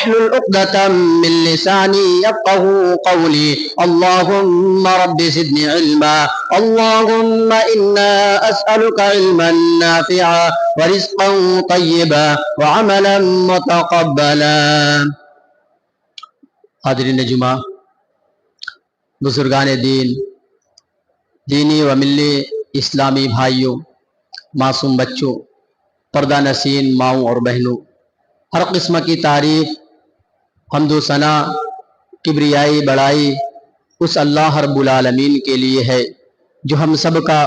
واحلل عقدة من لساني يفقهوا قولي اللهم رب زدني علما اللهم إنا أسألك علما نافعا ورزقا طيبا وعملا متقبلا. حاضرین جمعہ، بزرگان دین، دینی و ملی اسلامی بھائیوں، معصوم بچوں، پردہ نشین ماؤں اور بہنوں، ہر قسم کی تعریف، حمد و ثنا، کبریائی، بڑائی اس اللہ رب العالمین کے لیے ہے جو ہم سب کا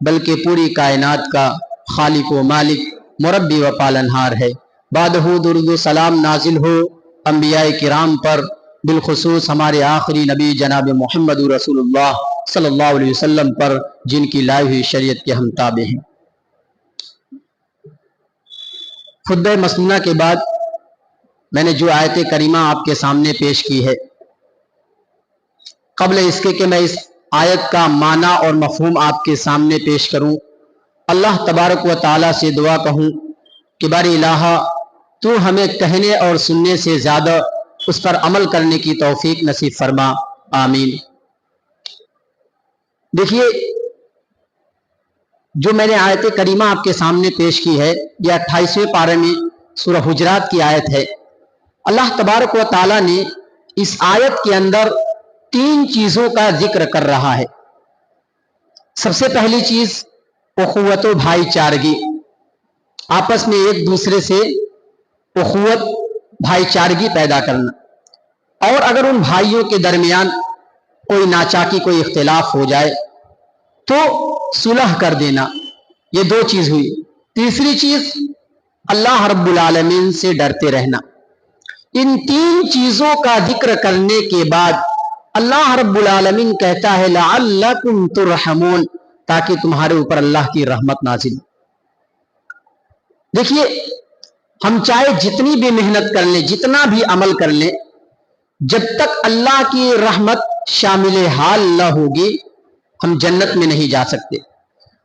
بلکہ پوری کائنات کا خالق و مالک، مربی و پالنہار ہے. بعدہ درود و سلام نازل ہو انبیاء کرام پر، بالخصوص ہمارے آخری نبی جناب محمد رسول اللہ صلی اللہ علیہ وسلم پر، جن کی لائی ہوئی شریعت کے ہم تابع ہیں. خطبہ مسنونہ کے بعد میں نے جو آیت کریمہ آپ کے سامنے پیش کی ہے، قبل اس کے کہ میں اس آیت کا معنی اور مفہوم آپ کے سامنے پیش کروں، اللہ تبارک و تعالیٰ سے دعا کہوں کہ باری الہ تو ہمیں کہنے اور سننے سے زیادہ اس پر عمل کرنے کی توفیق نصیب فرما، آمین. دیکھیے، جو میں نے آیت کریمہ آپ کے سامنے پیش کی ہے، یہ 28ویں پارے میں سورہ حجرات کی آیت ہے. اللہ تبارک و تعالیٰ نے اس آیت کے اندر 3 چیزوں کا ذکر کر رہا ہے. سب سے پہلی چیز اخوت و بھائی چارگی، آپس میں ایک دوسرے سے اخوت، بھائی چارگی پیدا کرنا، اور اگر ان بھائیوں کے درمیان کوئی ناچاکی، کوئی اختلاف ہو جائے تو صلح کر دینا. یہ 2 چیز ہوئی. تیسری چیز اللہ رب العالمین سے ڈرتے رہنا. ان 3 چیزوں کا ذکر کرنے کے بعد اللہ رب العالمین کہتا ہے لعلکم ترحمون، تاکہ تمہارے اوپر اللہ کی رحمت نازل. دیکھیے، ہم چاہے جتنی بھی محنت کر لیں، جتنا بھی عمل کر لیں، جب تک اللہ کی رحمت شامل حال نہ ہوگی ہم جنت میں نہیں جا سکتے.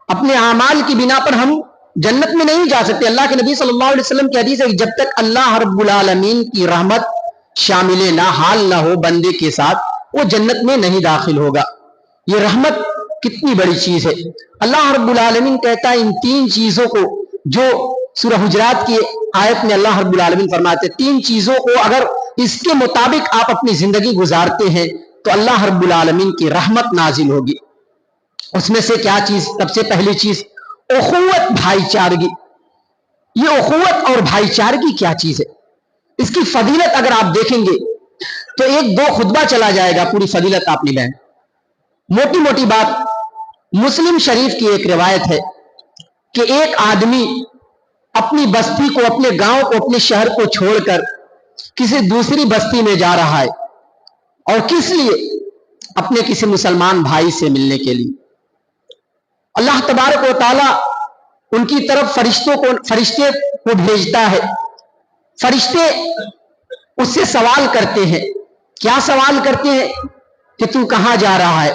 اپنے اعمال کی بنا پر ہم جنت میں نہیں جا سکتے. اللہ کے نبی صلی اللہ علیہ وسلم کی حدیث ہے کہ جب تک اللہ رب العالمین کی رحمت شامل نہ حال نہ ہو بندے کے ساتھ، وہ جنت میں نہیں داخل ہوگا. یہ رحمت کتنی بڑی چیز ہے. اللہ رب العالمین کہتا ہے ان 3 چیزوں کو، جو سورہ حجرات کی آیت میں اللہ رب العالمین فرماتے ہیں 3 چیزوں کو اگر اس کے مطابق آپ اپنی زندگی گزارتے ہیں تو اللہ رب العالمین کی رحمت نازل ہوگی. اس میں سے کیا چیز؟ سب سے پہلی چیز اخوت، بھائی چارگی. یہ اخوت اور بھائی چارگی کیا چیز ہے؟ اس کی فضیلت اگر آپ دیکھیں گے تو 1-2 خطبہ چلا جائے گا، پوری فضیلت آپ نہیں بہن. موٹی موٹی بات، مسلم شریف کی ایک روایت ہے کہ ایک آدمی اپنی بستی کو، اپنے گاؤں کو، اپنے شہر کو چھوڑ کر کسی دوسری بستی میں جا رہا ہے. اور کس لیے؟ اپنے کسی مسلمان بھائی سے ملنے کے لیے. اللہ تبارک و تعالیٰ ان کی طرف فرشتے کو بھیجتا ہے. فرشتے اس سے سوال کرتے ہیں. کیا سوال کرتے ہیں؟ کہ تو کہاں جا رہا ہے؟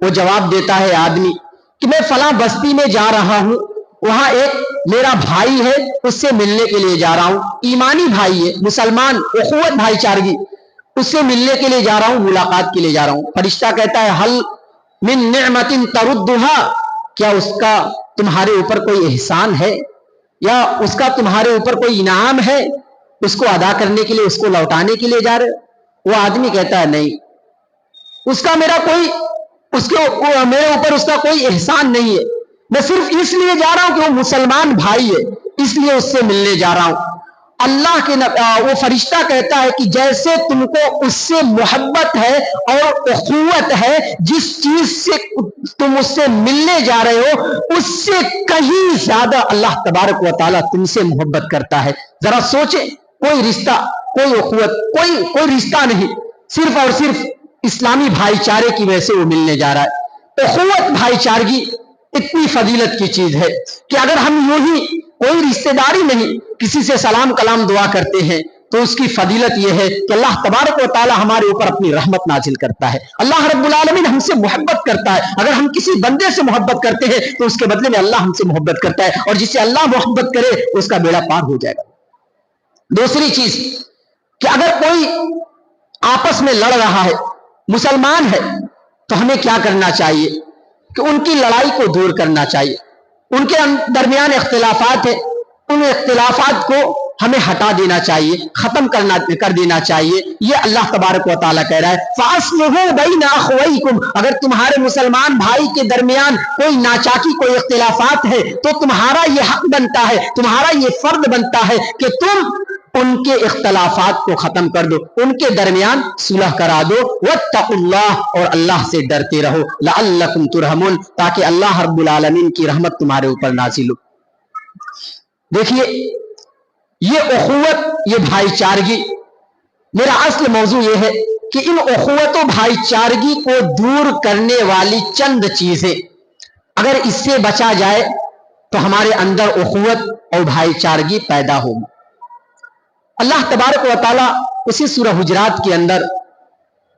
وہ جواب دیتا ہے آدمی کہ میں فلاں بستی میں جا رہا ہوں، وہاں ایک میرا بھائی ہے، اس سے ملنے کے لیے جا رہا ہوں. ایمانی بھائی ہے، مسلمان، اخوت، بھائی چارگی، اس سے ملنے کے لیے جا رہا ہوں، ملاقات کے لیے جا رہا ہوں. فرشتہ کہتا ہے حل من نعمت تردها، کیا اس کا تمہارے اوپر کوئی احسان ہے یا اس کا تمہارے اوپر کوئی انعام ہے، اس کو ادا کرنے کے لیے، اس کو لوٹانے کے لیے جا رہے؟ وہ آدمی کہتا ہے نہیں، اس کا میرے اوپر اس کا کوئی احسان نہیں ہے، میں صرف اس لیے جا رہا ہوں کہ وہ مسلمان بھائی ہے، اس لیے اس سے ملنے جا رہا ہوں. وہ فرشتہ کہتا ہے کہ جیسے تم کو اس سے محبت ہے اور اخوت ہے، جس چیز سے تم اس سے ملنے جا رہے ہو اس سے کہیں زیادہ اللہ تبارک و تعالیٰ تم سے محبت کرتا ہے. ذرا سوچیں، کوئی رشتہ، کوئی اخوت، کوئی رشتہ نہیں، صرف اور صرف اسلامی بھائی چارے کی وجہ سے وہ ملنے جا رہا ہے. اخوت، بھائی چارگی اتنی فضیلت کی چیز ہے کہ اگر ہم یوں ہی کوئی رشتہ داری نہیں، کسی سے سلام کلام دعا کرتے ہیں تو اس کی فضیلت یہ ہے کہ اللہ تبارک و تعالی ہمارے اوپر اپنی رحمت نازل کرتا ہے. اللہ رب العالمین ہم سے محبت کرتا ہے. اگر ہم کسی بندے سے محبت کرتے ہیں تو اس کے بدلے میں اللہ ہم سے محبت کرتا ہے، اور جس سے اللہ محبت کرے اس کا بیڑا پار ہو جائے گا. دوسری چیز کہ اگر کوئی آپس میں لڑ رہا ہے، مسلمان ہے، تو ہمیں کیا کرنا چاہیے کہ ان کی لڑائی کو دور کرنا چاہیے. ان کے درمیان اختلافات ہیں، ان اختلافات کو ہمیں ہٹا دینا چاہیے، ختم کر دینا چاہیے. یہ اللہ تبارک و تعالیٰ کہہ رہا ہے فَأَصْلِحُوا بَيْنَ أَخَوَيْكُمْ. اگر تمہارے مسلمان بھائی کے درمیان کوئی ناچاکی، کوئی اختلافات ہے، تو تمہارا یہ حق بنتا ہے، تمہارا یہ فرض بنتا ہے کہ تم ان کے اختلافات کو ختم کر دو، ان کے درمیان صلح کرا دو. واتقوا اللہ، اور اللہ سے ڈرتے رہو. لعلکم ترحمون، تاکہ اللہ رب العالمین کی رحمت تمہارے اوپر نازل ہو. دیکھیے یہ اخوت، یہ بھائی چارگی، میرا اصل موضوع یہ ہے کہ ان اخوت و بھائی چارگی کو دور کرنے والی چند چیزیں اگر اس سے بچا جائے تو ہمارے اندر اخوت اور بھائی چارگی پیدا ہوگی. اللہ تبارک و تعالیٰ اسی سورہ حجرات کے اندر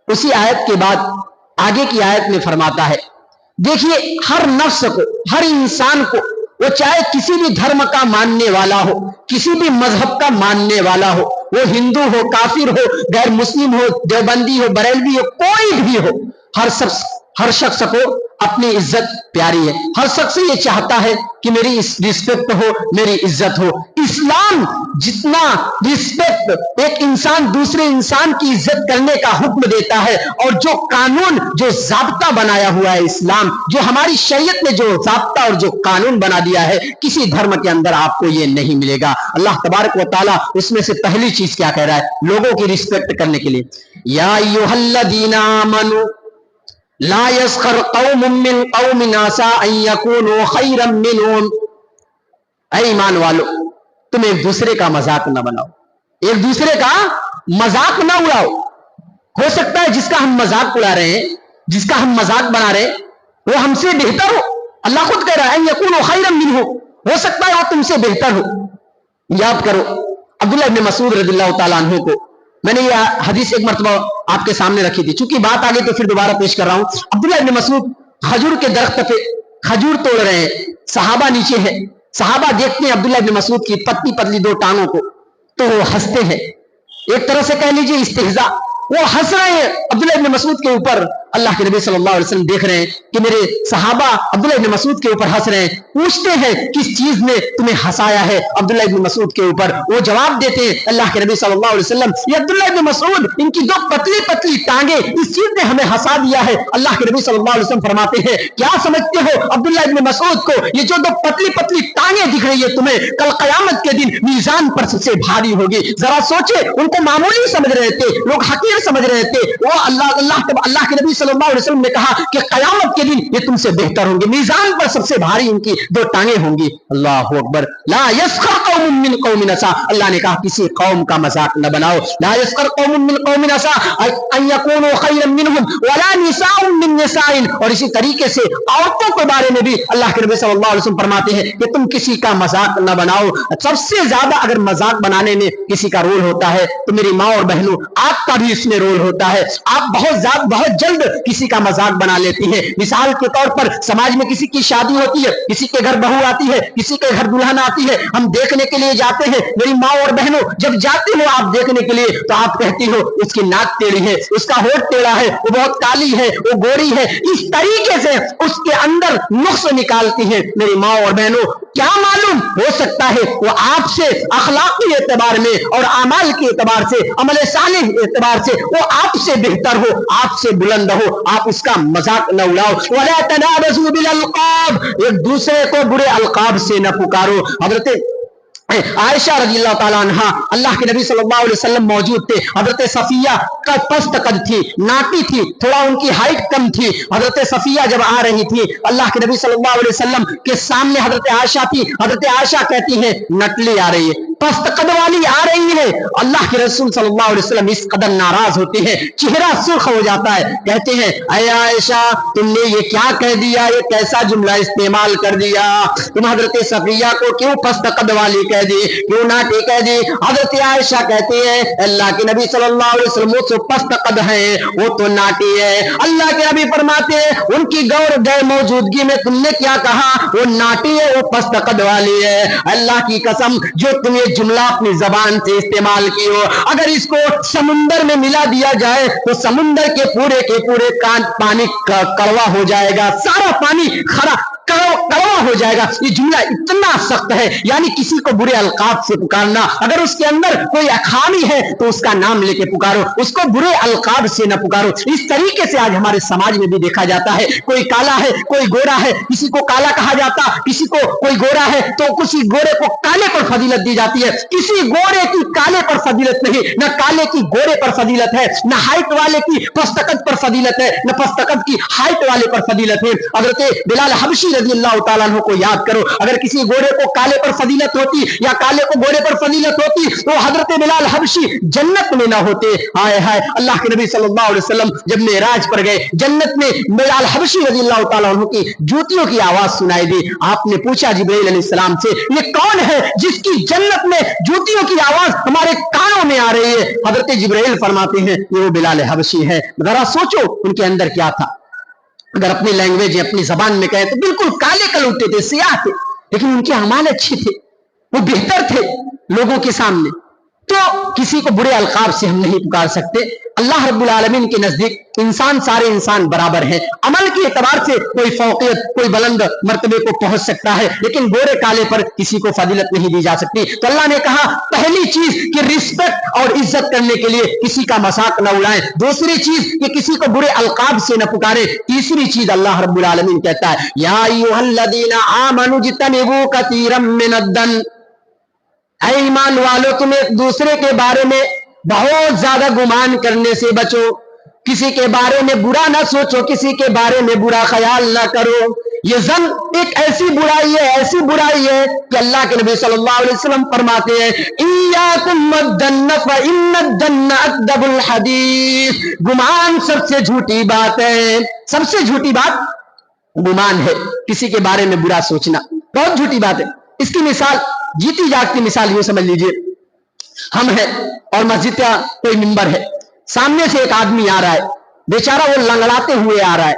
اسی آیت کے بعد آگے کی آیت میں فرماتا ہے، دیکھیے ہر نفس کو، ہر انسان کو، وہ چاہے کسی بھی دھرم کا ماننے والا ہو، کسی بھی مذہب کا ماننے والا ہو، وہ ہندو ہو، کافر ہو، غیر مسلم ہو، دیوبندی ہو، بریلوی ہو، کوئی بھی ہو، ہر شخص کو اپنی عزت پیاری ہے. ہر شخص یہ چاہتا ہے کہ میری رسپیکٹ ہو، میری عزت ہو. اسلام جتنا رسپیکٹ ایک انسان دوسرے انسان کی عزت کرنے کا حکم دیتا ہے، اور جو قانون، جو ضابطہ بنایا ہوا ہے اسلام، جو ہماری شریعت نے جو ضابطہ اور جو قانون بنا دیا ہے، کسی دھرم کے اندر آپ کو یہ نہیں ملے گا. اللہ تبارک و تعالیٰ اس میں سے پہلی چیز کیا کہہ رہا ہے لوگوں کی رسپیکٹ کرنے کے لیے؟ یا ایھا الذین آمنوا لا يسخر قوم من قوم عسى ان يكونوا خيرا منهم. اے ایمان والو، تم ایک دوسرے کا مذاق نہ بناؤ، ایک دوسرے کا مذاق نہ اڑاؤ. ہو سکتا ہے جس کا ہم مذاق اڑا رہے ہیں، جس کا ہم مذاق بنا رہے ہیں، وہ ہم سے بہتر ہو. اللہ خود کہہ رہا ہے ان يكونوا خيرا منهم، ہو سکتا ہے وہ تم سے بہتر ہو. یاد کرو عبداللہ ابن مسعود رضی اللہ تعالیٰ عنہ کو، میں نے یہ حدیث ایک مرتبہ آپ کے سامنے رکھی تھی، چونکہ بات آگے تو پھر دوبارہ پیش کر رہا ہوں. عبداللہ ابن مسعود کھجور کے درخت پہ کھجور توڑ رہے ہیں، صحابہ نیچے ہیں، صحابہ دیکھتے ہیں عبداللہ ابن مسعود کی پتلی پتلی دو ٹانگوں کو، تو وہ ہنستے ہیں. ایک طرح سے کہہ لیجیے استہزاء، وہ ہنس رہے ہیں عبداللہ ابن مسعود کے اوپر. اللہ کے نبی صلی اللہ علیہ وسلم دیکھ رہے ہیں کہ میرے صحابہ عبداللہ ابن مسعود کے اوپر ہنس رہے ہیں. پوچھتے ہیں کس چیز نے تمہیں ہنسایا ہے عبداللہ ابن مسعود کے اوپر؟ وہ جواب دیتے ہیں اللہ کے نبی صلی اللہ علیہ وسلم، یہ عبداللہ ابن مسعود، ان کی دو پتلی پتلی ٹانگیں، اس چیز نے ہمیں ہنسا دیا ہے. اللہ کے نبی صلی اللہ علیہ وسلم فرماتے ہیں کیا سمجھتے ہو عبداللہ ابن مسعود کو؟ یہ جو دو پتلی پتلی ٹانگیں دکھ رہی ہے تمہیں، کل قیامت کے دن میزان پر سب سے بھاری ہوگی. ذرا سوچے، ان کو معمولی سمجھ رہے تھے، لوگ حقیر سمجھ رہے تھے، وہ اللہ کے نبی صلی اللہ علیہ وسلم نے کہا کہ قیامت کے دن یہ تم سے بہتر ہوں گے، میزان پر سب سے بھاری ان کی دو ٹانگیں ہوں گی. اللہ اکبر. لا یسخر قوم من قوم عسى، اللہ نے کہا کسی قوم کا مذاق نہ بناؤ. لا یسخر قوم من قوم عسى ان يكونوا خيرا منهم ولا نساء من نساء. اور اسی طریقے سے عورتوں کے بارے میں بھی اللہ کے نبی صلی اللہ علیہ وسلم فرماتے ہیں کہ تم کسی کا مذاق نہ بناؤ. سب سے زیادہ اگر مذاق بنانے میں کسی کا رول ہوتا ہے تو میری ماں اور بہنوں آپ کا بھی اس میں رول ہوتا ہے. آپ بہت جلد کسی کا مذاق بنا لیتی ہیں. مثال کے طور پر سماج میں کسی کی شادی ہوتی ہے، کسی کے گھر بہو آتی ہے، کسی کے گھر دلہن آتی ہے، ہم دیکھنے کے لیے جاتے ہیں. میری ماں اور بہنوں جب جاتی ہو آپ دیکھنے کے لیے تو آپ کہتی ہو اس کی ناک ٹیڑھی ہے، اس کا ہونٹ ٹیڑھا ہے، وہ بہت کالی ہے، وہ گوری ہے. اس طریقے سے اس کے اندر نقص نکالتی ہیں میری ماں اور بہنوں. کیا معلوم، ہو سکتا ہے وہ آپ سے اخلاقی اعتبار میں اور اعمال کے اعتبار سے، عمل صالح اعتبار سے وہ آپ سے بہتر ہو، آپ سے بلند ہو. آپ اس کا مذاق نہ اڑاؤ. وَلَا تَنَابَزُوا بِالْأَلْقَابِ، ایک دوسرے کو برے القاب سے نہ پکارو. حضرت عائشہ رضی اللہ تعالیٰ عنہ، اللہ کے نبی صلی اللہ علیہ وسلم موجود تھے. حضرت صفیہ کا پست قد تھی، ناٹی تھی، تھوڑا ان کی ہائٹ کم تھی. حضرت صفیہ جب آ رہی تھی اللہ کے نبی صلی اللہ علیہ وسلم کے سامنے حضرت عائشہ تھی. حضرت عائشہ کہتی ہیں نٹلی آ رہی ہے، پست قد والی آ رہی ہے. اللہ کے رسول صلی اللہ علیہ وسلم اس قدر ناراض ہوتے ہیں، چہرہ سرخ ہو جاتا ہے. کہتے ہیں اے عائشہ تم نے یہ کیا کہہ دیا، یہ کیسا جملہ استعمال کر دیا؟ تم حضرت صفیہ کو کیوں پست قد والی کہہ دی، کیوں ناٹی کہہ دی؟ حضرت عائشہ کہتے ہیں اللہ کے نبی صلی اللہ علیہ وسلم وہ تو پست قد ہیں، وہ تو ناٹی ہے. اللہ کے نبی فرماتے ہیں ان کی غیر موجودگی میں تم نے کیا کہا؟ وہ ناٹی ہے، وہ پست قد والی ہے. اللہ کی قسم جو تم یہ जुमला अपनी जबान से इस्तेमाल की हो, अगर इसको समुंदर में मिला दिया जाए तो समुंदर के पूरे पानी कड़वा हो जाएगा, सारा पानी खरा कड़वा हो जाएगा। ये जुमला इतना सख्त है, यानी किसी को बुरे अलकाब से पुकारना, अगर उसके अंदर कोई खामी है तो उसका नाम लेके पुकारो, उसको बुरे अलकाब से न पुकारो। इस तरीके से आज हमारे समाज में भी देखा जाता है, कोई काला है कोई गोरा है, किसी को काला कहा जाता, किसी को कोई गोरा है तो किसी गोरे को काले पर फजीलत दी जाती है। किसी गोरे की काले पर फजीलत नहीं, न काले की गोरे पर फजीलत है, न हाइट वाले की पस्तकत पर फजीलत है, न पस्तकत की हाइट वाले पर फजीलत है। हजरत बिलाल हबशी रजी अल्लाह तआला अन्हु को याद करो, अगर किसी गोरे को काले पर फजीलत होती या काले को गोरे पर फजीलत होती तो हजरत बिलाल हबशी जन्नत में ना होते। हाय हाय, अल्लाह के नबी सल्लल्लाहु अलैहि वसल्लम जब मेराज पर गए, जन्नत में बिलाल हबशी रजी अल्लाह तआला अन्हु की जूतियों की आवाज सुनाई दी। आपने पूछा जिब्राइल अलैहिस्सलाम से, ये कौन है जिसकी जन्नत में जूतियों की आवाज हमारे कानों में आ रही है? हजरत जिब्राइल फरमाते हैं ये वो बिलाल हबशी है। जरा सोचो उनके अंदर क्या था। अगर अपनी लैंग्वेज अपनी जबान में कहे तो बिल्कुल काले कलूटे थे, सियाह थे, लेकिन उनके अमाल अच्छे थे, वो बेहतर थे लोगों के सामने। तो किसी को बुरे अलकाब से हम नहीं पुकार सकते। अल्लाह रब्बुल आलमीन के नजदीक इंसान सारे इंसान बराबर हैं, अमल के एतबार से कोई फौकियत कोई बुलंद मर्तबे को पहुंच सकता है, लेकिन गोरे काले पर किसी को फजीलत नहीं दी जा सकती। तो अल्लाह ने कहा पहली चीज कि रिस्पेक्ट और इज्जत करने के लिए किसी का मजाक न उड़ाएं, दूसरी चीज कि किसी को बुरे अलकाब से न पुकारे, तीसरी चीज अल्लाह रब्बुल आलमीन कहता है या अय्युहल्लज़ीना आमनू जितनिबू कसीरम मिनद्दन, ऐ ईमान वालों तुम एक दूसरे के बारे में बहुत ज्यादा गुमान करने से बचो, किसी के बारे में बुरा ना सोचो, किसी के बारे में बुरा ख्याल ना करो। ये जन एक ऐसी बुराई है, ऐसी बुराई है कि अल्लाह के नबी सल्लल्लाहु अलैहि वसल्लम फरमाते हैं इय्याकुम वद्दन्न फइन्नद्दन्न अक्दबुल हदीस, गुमान सबसे झूठी बात है, सबसे झूठी बात गुमान है, किसी के बारे में बुरा सोचना बहुत झूठी बात है। इसकी मिसाल जीती जागती मिसाल यूं समझ लीजिए, हम हैं और मस्जिद का कोई मिंबर है, सामने से एक आदमी आ रहा है, बेचारा वो लंगड़ाते हुए आ रहा है,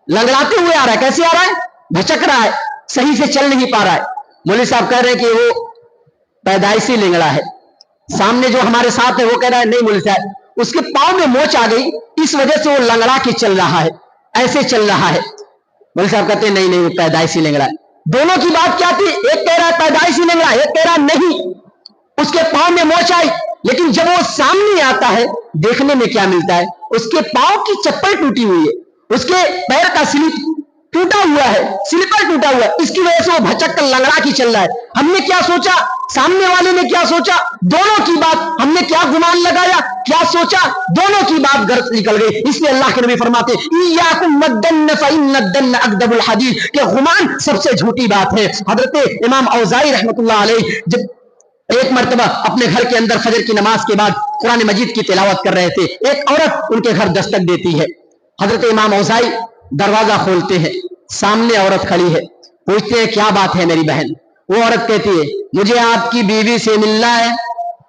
लंगड़ाते हुए आ रहा है, कैसे आ रहा है? भचक रहा है, सही से चल नहीं पा रहा है। मौलवी साहब कह रहे हैं कि वो पैदाइशी लंगड़ा है। सामने जो हमारे साथ है वो कह रहा है नहीं मौलवी साहब उसके पांव में मोच आ गई, इस वजह से वो लंगड़ा के चल रहा है, ऐसे चल रहा है। मौलवी साहब कहते हैं नहीं नहीं वो पैदाइशी लंगड़ा है। दोनों की बात क्या थी? एक कह रहा है पैदाइशी लंगड़ा, एक कह रहा नहीं उसके पांव में मोच आई। लेकिन जब वो सामने आता है देखने में क्या मिलता है? उसके पांव की चप्पल टूटी हुई है, उसके पैर का स्लिप टूटा हुआ है, स्लीपर टूटा हुआ है, इसकी वजह से वो भचक कर लंगड़ा की चल रहा है। हमने क्या सोचा, सामने वाले ने क्या सोचा, दोनों की बात हमने क्या गुमान लगाया, क्या सोचा, दोनों की बात गलत निकल गई। इसलिए अल्लाह के नबी फरमाते इय्याकुम मद्दन्न फइन्नद्दन्न अक्दबुल हदीस, कि गुमान सबसे झूठी बात है। हजरत इमाम औज़ाई रहमतुल्लाह अलैह जब एक मर्तबा अपने घर के अंदर फजर की नमाज के बाद कुरान मजीद की तिलावत कर रहे थे, एक औरत उनके घर दस्तक देती है। हजरत इमाम औज़ाई दरवाजा खोलते हैं, सामने औरत खड़ी है, पूछते हैं क्या बात है मेरी बहन? वो औरत कहती है मुझे आपकी बीवी से मिलना है।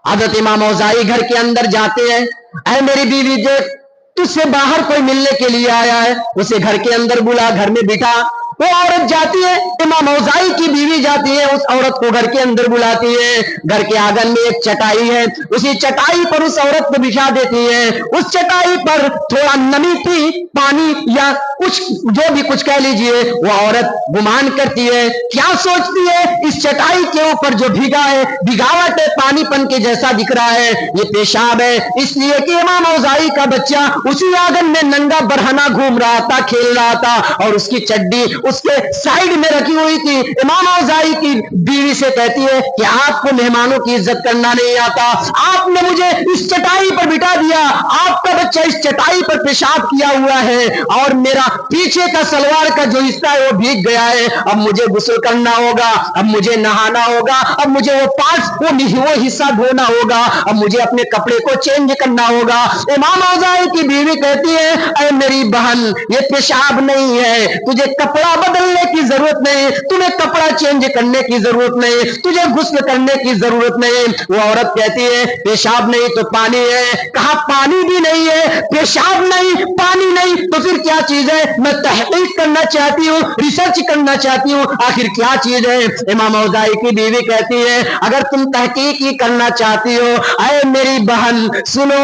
हजरत इमाम औज़ाई घर के अंदर जाते हैं, ऐ मेरी बीवी देख तुझसे बाहर कोई मिलने के लिए आया है, उसे घर के अंदर बुला, घर में बिठा। वो औरत जाती है, इमाम औज़ाई की बीवी जाती है, उस औरत को घर के अंदर बुलाती है। घर के आंगन में एक चटाई है, उसी चटाई पर उस औरत को बिछा देती है। उस चटाई पर थोड़ा नमी थी, पानी या कुछ जो भी कुछ कह लीजिए, वो औरत गुमान करती है, क्या सोचती है इस चटाई के ऊपर जो भीगा है, भिगावट है, पानीपन के जैसा दिख रहा है, ये पेशाब है। इसलिए कि इमाम औज़ाई का बच्चा उसी आंगन में नंगा बरहना घूम रहा था, खेल रहा था, और उसकी चड्डी उसके साइड में रखी हुई थी। इमाम औज़ाई की बीवी से कहती है कि आपको मेहमानों की इज्जत करना नहीं आता, आपने मुझे इस चटाई पर बिठा दिया, आपका बच्चा इस चटाई पर पेशाब किया हुआ है, और मेरा पीछे का सलवार का जो हिस्सा है वो भीग गया है। अब मुझे गुस्ल करना होगा, अब मुझे नहाना होगा, अब मुझे वो पार्ट्स वो हिस्सा धोना होगा, अब मुझे अपने कपड़े को चेंज करना होगा। इमाम औज़ाई की बीवी कहती है अरे मेरी बहन ये पेशाब नहीं है, तुझे कपड़ा بدلنے کی ضرورت نہیں, تمہیں کپڑا چینج کرنے کی ضرورت نہیں, تجھے غسل کرنے کی ضرورت نہیں. وہ عورت کہتی ہے پیشاب نہیں تو پانی ہے. کہا پانی بھی نہیں ہے, پیشاب نہیں, پانی نہیں, تو پھر کیا چیز ہے؟ میں تحقیق کرنا چاہتی ہوں, ریسرچ کرنا چاہتی ہوں, آخر کیا چیز ہے؟ امام اوزاعی کی بیوی کہتی ہے اگر تم تحقیق ہی کرنا چاہتی ہو, اے میری بہن سنو,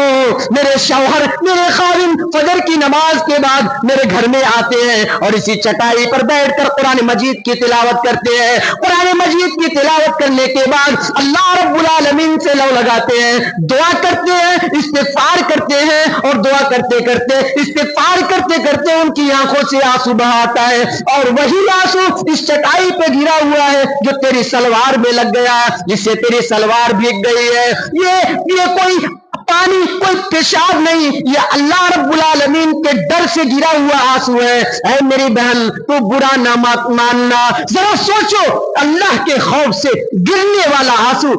میرے شوہر, میرے خاوند فجر کی نماز کے بعد میرے گھر میں آتے ہیں اور اسی چٹائی پر بیٹھ کر قرآن مجید کی تلاوت کرتے ہیں. قرآن مجید کی تلاوت کرنے کے بعد اللہ رب العالمین سے لو لگاتے ہیں, دعا کرتے ہیں, استغفار کرتے ہیں, اور دعا کرتے کرتے, استغفار کرتے کرتے ان کی آنکھوں سے آنسو بہا آتا ہے, اور وہی آنسو اس چٹائی پہ گرا ہوا ہے جو تیری سلوار میں لگ گیا, جس سے تیری سلوار بھیگ گئی ہے. یہ کوئی پانی, کوئی پیشاب نہیں, یہ اللہ رب العالمین کے ڈر سے گرا ہوا آنسو ہے. اے میری بہن تو برا نہ ماننا, ذرا سوچو اللہ کے خوف سے گرنے والا آنسو,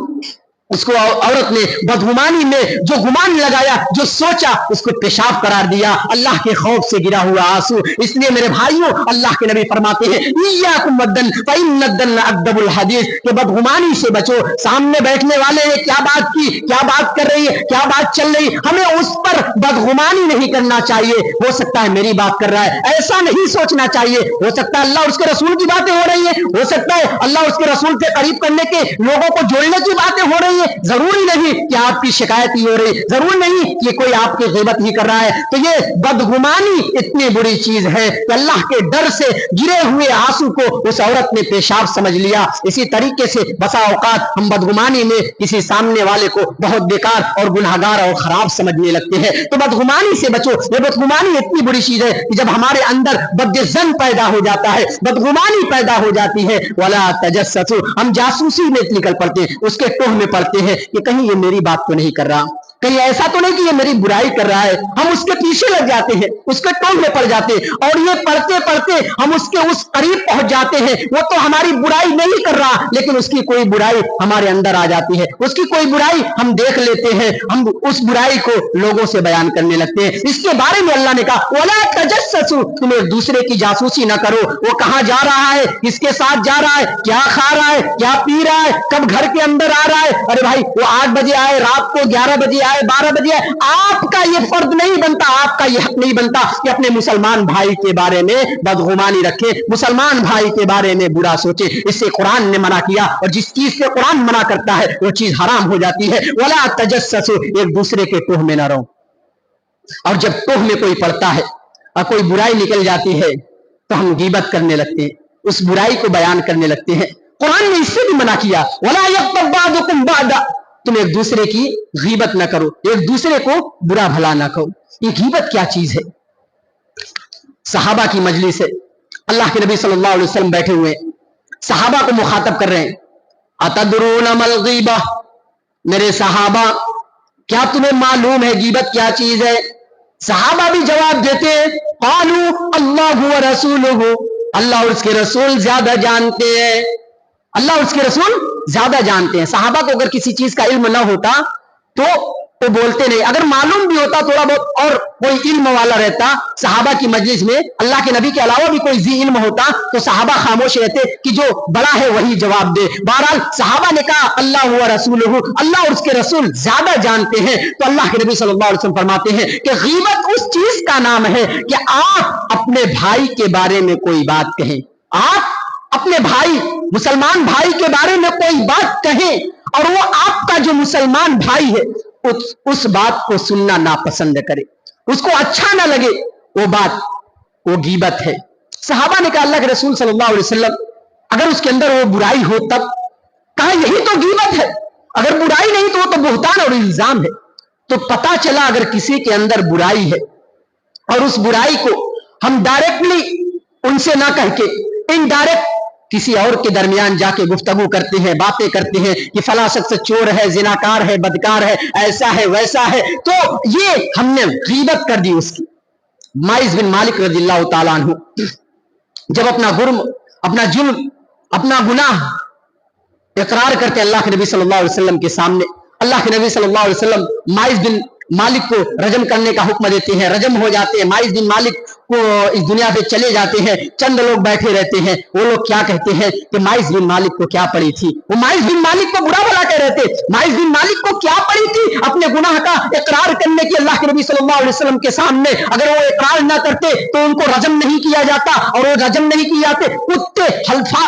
اس کو عورت نے بدگمانی میں جو گمان لگایا, جو سوچا, اس کو پیشاب قرار دیا, اللہ کے خوف سے گرا ہوا آنسو. اس لیے میرے بھائیوں اللہ کے نبی فرماتے ہیں ایاکم والدن فإن الدن اکذب الحدیث, کہ بدگمانی سے بچو. سامنے بیٹھنے والے نے کیا بات کی, کیا بات کر رہی ہے, کیا بات چل رہی, ہمیں اس پر بدگمانی نہیں کرنا چاہیے. ہو سکتا ہے میری بات کر رہا ہے, ایسا نہیں سوچنا چاہیے. ہو سکتا ہے اللہ اور اس کے رسول کی باتیں ہو رہی ہیں, ہو سکتا ہے اللہ اور اس کے رسول سے قریب کرنے کے, لوگوں کو جوڑنے کی باتیں ہو رہی ہیں. ضروری نہیں کہ آپ کی شکایت ہی ہو رہی, ضروری نہیں کہ کوئی آپ کی غیبت ہی کر رہا ہے. تو یہ بدگمانی اتنی بری چیز ہے کہ اللہ کے ڈر سے گرے ہوئے آنسو کو اس عورت نے پیشاب سمجھ لیا. اسی طریقے سے بسا اوقات ہم بدگمانی میں کسی سامنے والے کو بہت بیکار اور گناہگار اور خراب سمجھنے لگتے ہیں. تو بدگمانی سے بچو. یہ بدگمانی اتنی بری چیز ہے کہ جب ہمارے اندر بدظن پیدا ہو جاتا ہے, بدگمانی پیدا ہو جاتی ہے, ولا تجسسوا, ہم جاسوسی میں نکل پڑتے ہیں, اس کے ٹوہ میں پڑتے ہیں کہ کہیں یہ میری بات تو نہیں کر رہا, کہیں ایسا تو نہیں کہ یہ میری برائی کر رہا ہے. ہم اس کے پیچھے لگ جاتے ہیں, اس کے ٹوہ میں پڑ جاتے ہیں, اور یہ پڑھتے پڑھتے ہم اس کے اس قریب پہنچ جاتے ہیں. وہ تو ہماری برائی نہیں کر رہا, لیکن اس کی کوئی برائی ہمارے اندر آ جاتی ہے, اس کی کوئی برائی ہم دیکھ لیتے ہیں, ہم اس برائی کو لوگوں سے بیان کرنے لگتے ہیں. اس کے بارے میں اللہ نے کہا ولا تجسسوا, تم ایک دوسرے کی جاسوسی نہ کرو. وہ کہاں جا رہا ہے, کس کے ساتھ جا رہا ہے, کیا کھا رہا ہے, کیا پی رہا ہے, کب گھر کے اندر آ رہا ہے. ارے بھائی وہ 8 بجے آئے, رات کو 11 بجے آئے, 12 بجے آئے, آپ کا یہ فرض نہیں بنتا, آپ کا یہ حق نہیں بنتا کہ اپنے مسلمان بھائی کے بارے میں بدگمانی رکھے, مسلمان بھائی کے بارے میں برا سوچے. اس سے قرآن نے منع کیا, اور جس چیز سے قرآن منع کرتا ہے وہ چیز حرام ہو جاتی ہے. ولا تجسسوا, ایک دوسرے کے ٹوہ میں نہ رہو. اور جب ٹوہ میں کوئی پڑتا ہے اور کوئی برائی نکل جاتی ہے تو ہم غیبت کرنے لگتے ہیں, اس برائی کو بیان کرنے لگتے ہیں. قرآن نے اس سے بھی منع کیا ولا یغتب بعضکم بعضا, تم ایک دوسرے کی غیبت نہ کرو, ایک دوسرے کو برا بھلا نہ کہو. یہ غیبت کیا چیز ہے؟ صحابہ کی مجلس ہے, اللہ کے نبی صلی اللہ علیہ وسلم بیٹھے ہوئے, صحابہ کو مخاطب کر رہے ہیں, اتدرون ما الغیبہ, میرے صحابہ کیا تمہیں معلوم ہے غیبت کیا چیز ہے؟ صحابہ بھی جواب دیتے ہیں قالوا اللہ ورسولہ, اللہ اور اس کے رسول زیادہ جانتے ہیں, اللہ اور اس کے رسول زیادہ جانتے ہیں. صحابہ کو اگر کسی چیز کا علم نہ ہوتا تو وہ بولتے نہیں, اگر معلوم بھی ہوتا تھوڑا بہت اور کوئی علم والا رہتا صحابہ کی مجلس میں, اللہ کے نبی کے علاوہ بھی کوئی ذی علم ہوتا تو صحابہ خاموش رہتے کہ جو بڑا ہے وہی جواب دے. بہرحال صحابہ نے کہا اللہ و رسولہ, اللہ اور اس کے رسول زیادہ جانتے ہیں. تو اللہ کے نبی صلی اللہ علیہ وسلم فرماتے ہیں کہ غیبت اس چیز کا نام ہے کہ آپ اپنے بھائی کے بارے میں کوئی بات کہیں, آپ اپنے بھائی مسلمان بھائی کے بارے میں کوئی بات کہیں, اور وہ آپ کا جو مسلمان بھائی ہے اس بات کو سننا ناپسند کرے, اس کو اچھا نہ لگے, وہ بات وہ غیبت ہے. صحابہ نے کہا اللہ کے رسول صلی اللہ علیہ وسلم اگر اس کے اندر وہ برائی ہو تب, کہا یہی تو غیبت ہے, اگر برائی نہیں تو وہ تو بہتان اور الزام ہے. تو پتا چلا اگر کسی کے اندر برائی ہے اور اس برائی کو ہم ڈائریکٹلی ان سے نہ کہہ کے انڈائریکٹ کسی اور کے درمیان جا کے گفتگو کرتے ہیں, باتیں کرتے ہیں کہ فلاں شخص چور ہے, زناکار ہے, بدکار ہے, ایسا ہے ویسا ہے, تو یہ ہم نے غیبت کر دی اس کی. مائز بن مالک رضی اللہ تعالیٰ عنہ جب اپنا جرم, اپنا جرم, اپنا گناہ اقرار کرتے اللہ کے نبی صلی اللہ علیہ وسلم کے سامنے, اللہ کے نبی صلی اللہ علیہ وسلم مائز بن مالک کو رجم کرنے کا حکم دیتے ہیں, رجم ہو جاتے ہیں. مائز بن مالک वो इस दुनिया से चले जाते हैं, चंद लोग बैठे रहते हैं, वो लोग क्या कहते हैं कि माइस बिन मालिक को क्या पड़ी थी, वो माइस बिन मालिक को बुरा भला कह रहे थे, माइस बिन मालिक को क्या पड़ी थी अपने गुनाह का इकरार करने की अल्लाह के नबी सल्लल्लाहु अलैहि वसल्लम के सामने। अगर वो इकरार ना करते तो उनको रजम नहीं किया जाता, और वो रजम नहीं किए जाते, कुत्ते,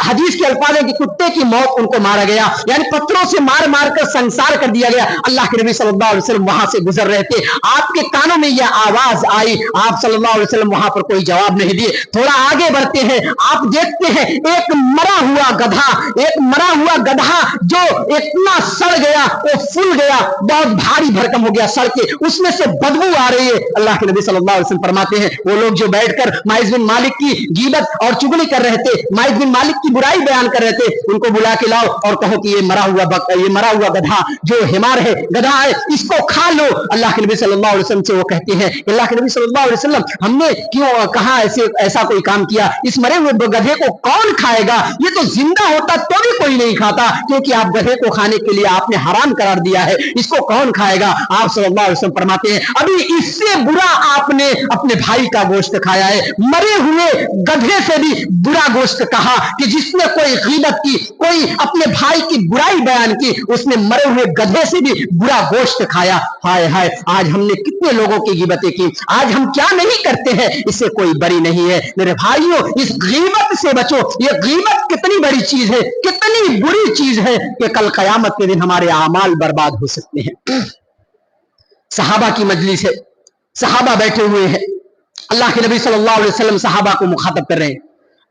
हदीस के अल्फाज है कि कुत्ते की मौत उनको मारा गया, यानी पत्थरों से मार मार कर संसार कर दिया गया। अल्लाह के नबी सल्लल्लाहु अलैहि वसल्लम वहां से गुजर रहे थे, आपके कानों में यह आवाज आई, आप सल्लल्लाहु अलैहि वसल्लम वहां पर कोई जवाब नहीं दिए। थोड़ा आगे बढ़ते हैं, आप देखते हैं एक मरा हुआ गधा, एक मरा हुआ गधा जो इतना सड़ गया, वो फूल गया, बहुत भारी भरकम हो गया, सड़ के उसमें से बदबू आ रही है। अल्लाह के नबी सल्लल्लाहु अलैहि वसल्लम फरमाते हैं, वो लोग जो बैठकर माइस बिन मालिक की गीबत और चुगली कर रहे थे, माइस बिन मालिक की बुराई बयान कर रहे थे, उनको बुला के लाओ और कहो कि ये मरा हुआ गधा जो हिमार है, गधा है, इसको खा लो। अल्लाह के नबी सल्लल्लाहु अलैहि वसल्लम से वो कहते हैं, अल्लाह के नबी सल्लल्लाहु अलैहि वसल्लम, हमने क्यों कहा ऐसा कोई काम किया, इस मरे हुए गधे को कौन खाएगा, ये तो जिंदा होता तो भी कोई नहीं खाता, क्योंकि आप गधे को खाने के लिए आपने हराम करार दिया है, इसको कौन खाएगा। आप सल्लल्लाहु अलैहि वसल्लम फरमाते हैं, अभी इससे बुरा आपने अपने भाई का गोश्त खाया है। मरे हुए गधे से भी बुरा गोश्त कहा कि जिसने कोई गीबत की, कोई अपने भाई की बुराई बयान की, उसने मरे हुए गधे से भी बुरा गोश्त खाया। हाय हाय, आज हमने कितने लोगों की गीबतें की, आज हम क्या नहीं करते हैं, इससे कोई बरी नहीं है। मेरे भाइयों, इस गीबत से बचो, ये गीबत कितनी बड़ी चीज है, कितनी बुरी चीज है कि कल कयामत के दिन हमारे आमाल बर्बाद हो सकते हैं। सहाबा की मजलिस है, सहाबा बैठे हुए हैं, अल्लाह के नबी सल्लल्लाहु अलैहि वसल्लम सहाबा को मुखातब कर रहे हैं,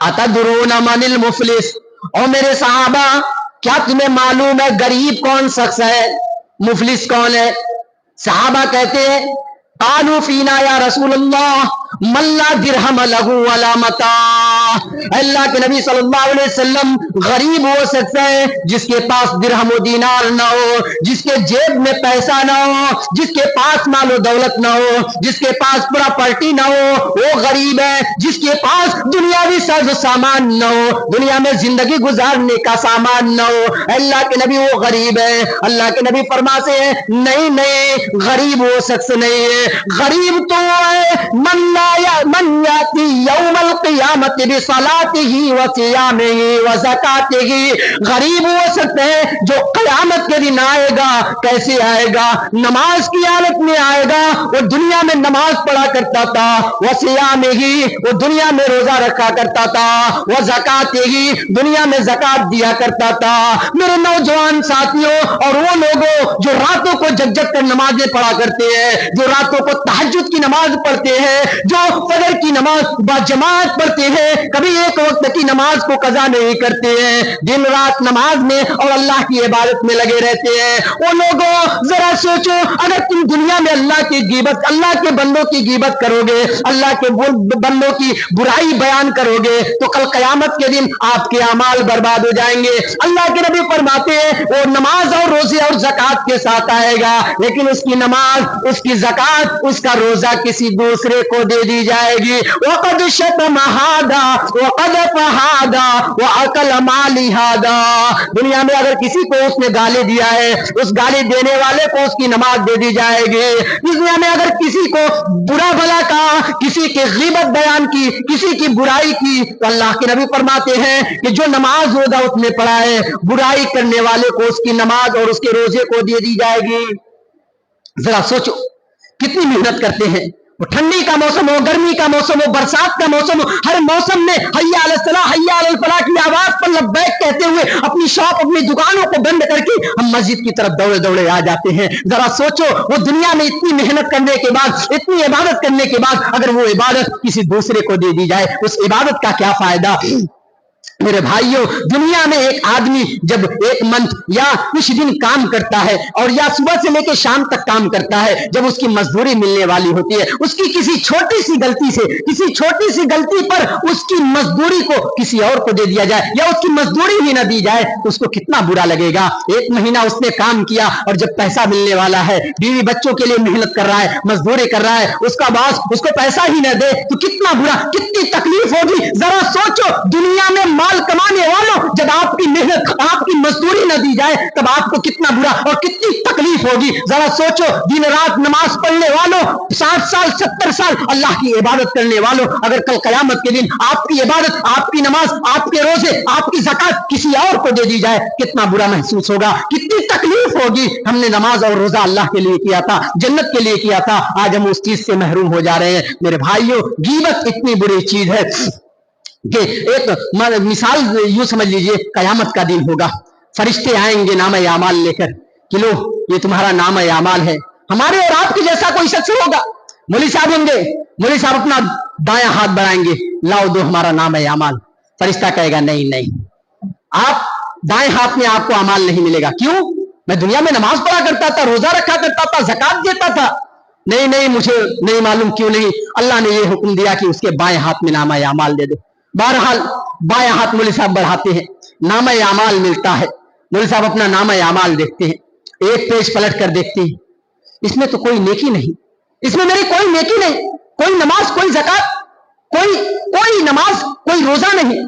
अतदरूना मनिल मुफलिस, और मेरे सहाबा क्या तुम्हें मालूम है गरीब कौन शख्स है, मुफलिस कौन है। सहाबा कहते हैं, कालू फीना या रसूलल्लाह मल्ला दिरहम लहू वला मता, अल्लाह के नबी सल्लल्लाहु अलैहि वसल्लम, गरीब वो शख्स है जिसके पास दिरहम दीनार ना हो, जिसके जेब में पैसा ना हो, जिसके पास मालो दौलत ना हो, जिसके पास प्रॉपर्टी ना हो, वो गरीब है। जिसके पास दुनियावी साजो सामान ना हो, दुनिया में जिंदगी गुजारने का सामान ना हो, अल्लाह के नबी वो गरीब है। अल्लाह के नबी फरमाते हैं, नहीं नहीं, गरीब वो शख्स नहीं है, गरीब तो है मन याती यौमल क़ियामत बिसलातिही व सियामिही व ज़कातिही, गरीब वो शख्स है जो क़यामत के दिन आएगा। कैसे आएगा? नमाज की हालत में आएगा। वो दुनिया में नमाज पढ़ा करता था, व सियामिही, वो दुनिया में रोजा रखा करता था, व ज़कातिही, दुनिया में ज़कात दिया करता था। मेरे नौजवान साथियों, और वो लोगों जो रातों को जग जग कर नमाजें पढ़ा करते हैं, जो रातों को तहज्जुद की नमाज पढ़ते हैं, जो फजर की नमाज बाजमात पढ़ते हैं, कभी एक वक्त की नमाज को कज़ा नहीं करते हैं, दिन रात नमाज में और अल्लाह की इबादत में लगे रहते हैं। वो लोगों जरा सोचो, अगर तुम दुनिया में अल्लाह की गीबत, अल्लाह के बंदों की गीबत करोगे, अल्लाह के बंदों की बुराई बयान करोगे, तो कल कयामत के दिन आपके अमाल बर्बाद हो जाएंगे। अल्लाह के नबी फरमाते हैं, वो नमाज और रोजे और ज़कात के साथ आएगा, लेकिन उसकी नमाज, उसकी ज़कात, उसका रोजा किसी दूसरे को दे दी जाएगी। वक़द शतम हादा वक़द फहादा व अकल माली हादा, दुनिया में अगर किसी को उसने गाली दिया है, उस गाली देने वाले को उसकी नमाज दे दी जाएगी। इस दुनिया में अगर किसी को बुरा भला कहा, किसी की गीबत बयान की, किसी की बुराई की, तो अल्लाह के नबी फरमाते हैं कि जो नमाज रोजा उसने पढ़ा है, बुराई करने वाले को उसकी नमाज और उसके रोजे को दे दी जाएगी। जरा सोचो कितनी मेहनत करते हैं। वो ठंडी का मौसम हो, गर्मी का मौसम हो, बरसात का मौसम हो, हर मौसम में हय्या अलल सलाह हय्या अलल फलाह की आवाज पर लब्बैक कहते हुए अपनी शॉप, अपनी दुकानों को बंद करके हम मस्जिद की तरफ दौड़े दौड़े आ जाते हैं। जरा सोचो, वो दुनिया में इतनी मेहनत करने के बाद, इतनी इबादत करने के बाद, अगर वो इबादत किसी दूसरे को दे दी जाए, उस इबादत का क्या फायदा। मेरे भाइयों, दुनिया में एक आदमी जब एक मंथ या कुछ दिन काम करता है, और या सुबह से लेकर शाम तक काम करता है, जब उसकी मजदूरी मिलने वाली होती है, उसकी किसी छोटी सी गलती से, किसी छोटी सी गलती पर उसकी मजदूरी को किसी और को दे दिया जाए, या उसकी मजदूरी ही ना दी जाए, तो उसको कितना बुरा लगेगा। एक महीना उसने काम किया, और जब पैसा मिलने वाला है, बीवी बच्चों के लिए मेहनत कर रहा है, मजदूरी कर रहा है, उसका बॉस उसको पैसा ही ना दे, तो कितना बुरा, कितनी तकलीफ होगी। जरा सोचो, दुनिया में माल कमाने वालों, जब आपकी मेहनत, आपकी मजदूरी न दी जाए तब आपको कितना बुरा और कितनी तकलीफ होगी। जरा सोचो, दिन रात नमाज पढ़ने वालों, 60 साल 70 साल अल्लाह की इबादत करने वालों, अगर कल कयामत के दिन आपकी इबादत, आपकी नमाज, आपके रोजे, आपकी ज़कात किसी और को दे दी जाए, कितना बुरा महसूस होगा, कितनी तकलीफ होगी। हमने नमाज और रोजा अल्लाह के लिए किया था, जन्नत के लिए किया था, आज हम उस चीज से महरूम हो जा रहे हैं। मेरे भाइयों, गीबत इतनी बुरी चीज है कि एक मिसाल यूं समझ लीजिए, कयामत का दिन होगा, फरिश्ते आएंगे नाम आमाल लेकर कि लो ये तुम्हारा नाम आमाल है। हमारे और आपके जैसा कोई शख्स होगा, मौलवी साहब होंगे, मौलवी साहब अपना दायां हाथ बढ़ाएंगे, लाओ दो हमारा नाम आमाल। फरिश्ता कहेगा नहीं नहीं, आप दाएं हाथ में आपको अमाल नहीं मिलेगा। क्यों? मैं दुनिया में नमाज पढ़ा करता था, रोजा रखा करता था, ज़कात देता था। नहीं नहीं, मुझे नहीं मालूम क्यों नहीं, अल्लाह ने ये हुक्म दिया कि उसके बाएं हाथ में नामा अमाल दे दो। बहरहाल बाएं हाथ मौलवी साहब बढ़ाते हैं, नामा अमाल मिलता है। मौलवी साहब अपना नामा अमाल देखते हैं, एक पेज पलट कर देखते हैं, इसमें तो कोई नेकी नहीं, इसमें मेरी कोई नेकी नहीं, कोई नमाज, कोई ज़कात, कोई नमाज, कोई रोजा नहीं।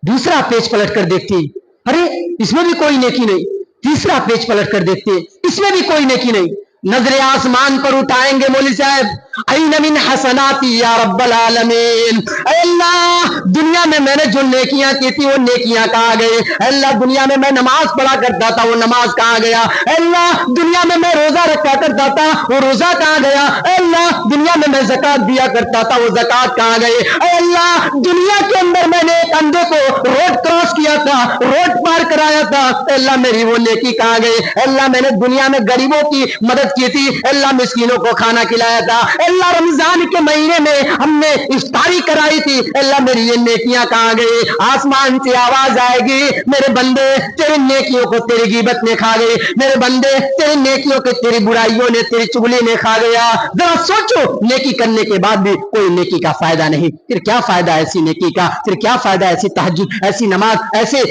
दूसरा पेज पलट कर देखते हैं, अरे इसमें भी कोई नेकी नहीं। तीसरा पेज पलट कर देखते हैं, इसमें भी कोई नेकी नहीं। नजरे आसमान पर उठाएंगे मौलवी साहब, ऐन मिन हसनाती या रब्बल आलमीन, अल्लाह दुनिया में मैंने जो नेकियां की थी वो नेकियां कहां गई? अल्लाह दुनिया में मैं नमाज पढ़ा करता था, वो नमाज कहां गया? अल्लाह दुनिया में मैं रोजा रखा करता था, वो रोजा कहां गया? अल्लाह दुनिया में मैं ज़कात दिया करता था, वो ज़कात कहां गई? अल्लाह दुनिया के अंदर मैंने एक अंधे को रोड क्रॉस किया था, रोड पार कराया था, अल्लाह मेरी वो नेकी कहां गई? अल्लाह मैंने दुनिया में गरीबों की मदद की थी, अल्लाह मिस्कीनों को खाना खिलाया था, अल्लाह रमजान के महीने में हमने इफ्तारी कराई थी, अल्लाह मेरी ये नेकियां कहां गई? आसमान से आवाज आएगी, मेरे बंदे तेरी नेकियों को तेरी गीबत ने खा गई, मेरे बंदे तेरी नेकियों को तेरी बुराइयों ने, तेरी चुगली ने खा गया। जरा सोचो, नेकी करने के बाद भी कोई नेकी का फायदा नहीं, फिर क्या फायदा ऐसी नेकी का? फिर क्या फायदा ऐसी तहज्जुद, ऐसी नमाज, ऐसे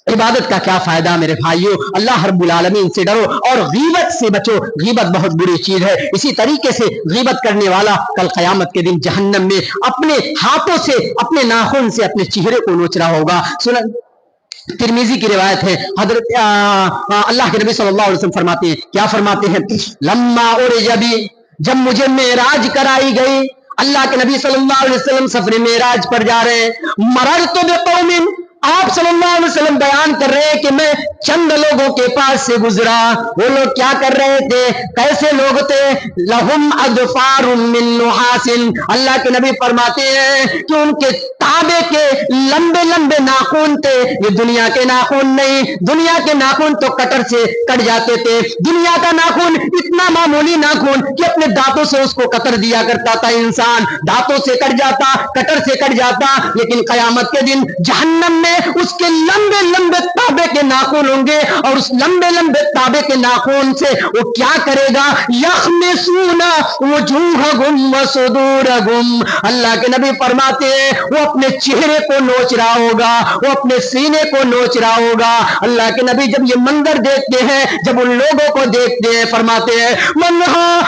इबादत का क्या फायदा? मेरे भाइयों, अल्लाह रब्बुल आलमीन से डरो और गीबत से बचो। गीबत बहुत बुरी चीज है। इसी तरीके से गीबत करने वाला कल क़यामत के दिन जहन्नम में अपने हाथों से, अपने नाखून से अपने चेहरे को नोच रहा होगा। सुनन तिरमिजी की रिवायत है, हजरत अल्लाह के नबी सल्लल्लाहु अलैहि वसल्लम फरमाते हैं, क्या फरमाते हैं? लम्मा उरिज बी, जब मुझे मेराज कराई गई, अल्लाह के नबी सल्लल्लाहु अलैहि वसल्लम सफर मेराज पर जा रहे हैं, मररतु बिक़ौमिन, आप सल्लल्लाहु अलैहि वसल्लम बयान कर रहे हैं कि मैं चंद लोगों के पास से गुजरा। वो लोग क्या कर रहे थे? कैसे लोग थे? लहुम अदफारुम मिन नुहासिन, अल्लाह के नबी फरमाते हैं कि उनके ताबे के लंबे लंबे नाखून थे। ये दुनिया के नाखून नहीं, दुनिया के नाखून तो कटर से कट जाते थे। दुनिया का नाखून इतना मामूली नाखून कि अपने दांतों से उसको कतर दिया करता था इंसान, दांतों से कट जाता, कटर से कट जाता। लेकिन कयामत के दिन जहन्नम में उसके लंबे लंबे ताबे के नाखून होंगे, और उस लंबे लंबे ताबे के नाखून से वो क्या करेगा? यखमिसूना वजूहहुम व सुदूरहुम, अल्लाह के नबी फरमाते हैं वो अपने चेहरे को नोच रहा होगा, वो अपने सीने को नोच रहा होगा। अल्लाह के नबी जब ये मंजर देखते हैं, जब उन लोगों को देखते हैं, फरमाते हैं मन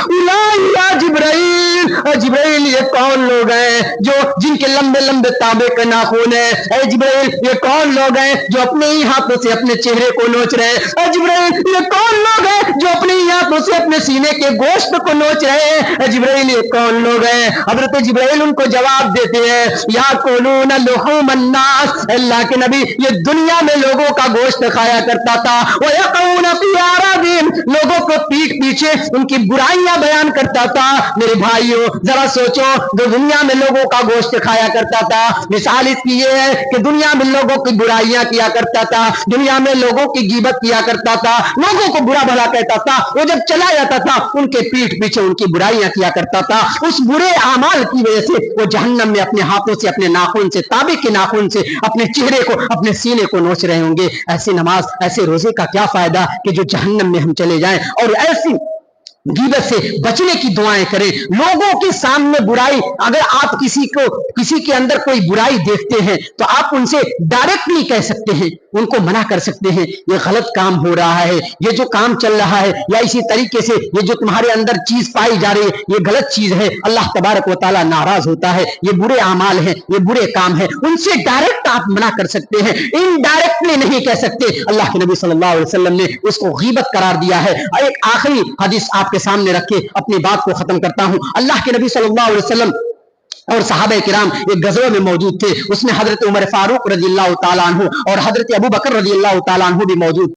उलाइया जिब्राइल, जिब्राइल ये कौन लोग हैं जो जिनके लंबे लंबे ताबे के नाखून है? जिब्राइल ये कौन लोग हैं जो अपने ही हाथों से अपने चेहरे को नोच रहे हैं? जिब्राइल ये कौन लोग हैं जो अपने ही हाथों से अपने सीने के गोश्त को नोच रहे हैं? जिब्राइल ये कौन लोग हैं? हजरत जिब्राइल उनको जवाब देते हैं या कुलून लुहूम अन्नास, अल्लाह के नबी ये दुनिया में लोगों का गोश्त खाया करता था, वो यक़ून फी आरादिम, लोगों को पीठ पीछे उनकी बुराइयां बयान करता था। मेरे भाइयों जरा सोचो, जो दुनिया में लोगों का गोश्त खाया करता था, मिसाल इसकी ये है कि दुनिया में लोगों की बुराइयां किया करता था, दुनिया में लोगों की गीबत किया करता था, लोगों को बुरा भला कहता था, वो जब चला जाता था उनके पीठ पीछे उनकी बुराइयां किया करता था। उस बुरे अमाल की वजह से वो जहन्नम में अपने हाथों से, अपने नाखून से, ताबे के नाखून से अपने चेहरे को, अपने सीने को नोच रहे होंगे। ऐसी नमाज, ऐसे रोजे का क्या फायदा कि जो जहन्नम में हम चले जाएं और ऐसी गीबत से बचने की दुआएं करें। लोगों के सामने बुराई, अगर आप किसी के अंदर कोई बुराई देखते हैं तो आप उनसे डायरेक्टली कह सकते हैं, उनको मना कर सकते हैं, ये गलत काम हो रहा है, ये जो काम चल रहा है, या इसी तरीके से ये जो तुम्हारे अंदर चीज पाई जा रही है ये गलत चीज है, अल्लाह तबारक व तआला नाराज होता है, ये बुरे अमाल हैं, ये बुरे काम है। उनसे डायरेक्ट आप मना कर सकते हैं, इनडायरेक्टली नहीं कह सकते। अल्लाह के नबी सल्लल्लाहु अलैहि वसल्लम ने उसको गीबत करार दिया है। और एक आखिरी हदीस आपके सामने रखे अपनी बात को खत्म करता हूं। अल्लाह के नबी सल्लल्लाहु अलैहि वसल्लम और सहाबा किराम एक गज़वे में मौजूद थे, उसमें हजरत उमर फारूक रज़ियल्लाहु ताला अन्हु और हजरत अबू बकर रज़ियल्लाहु ताला अन्हु भी मौजूद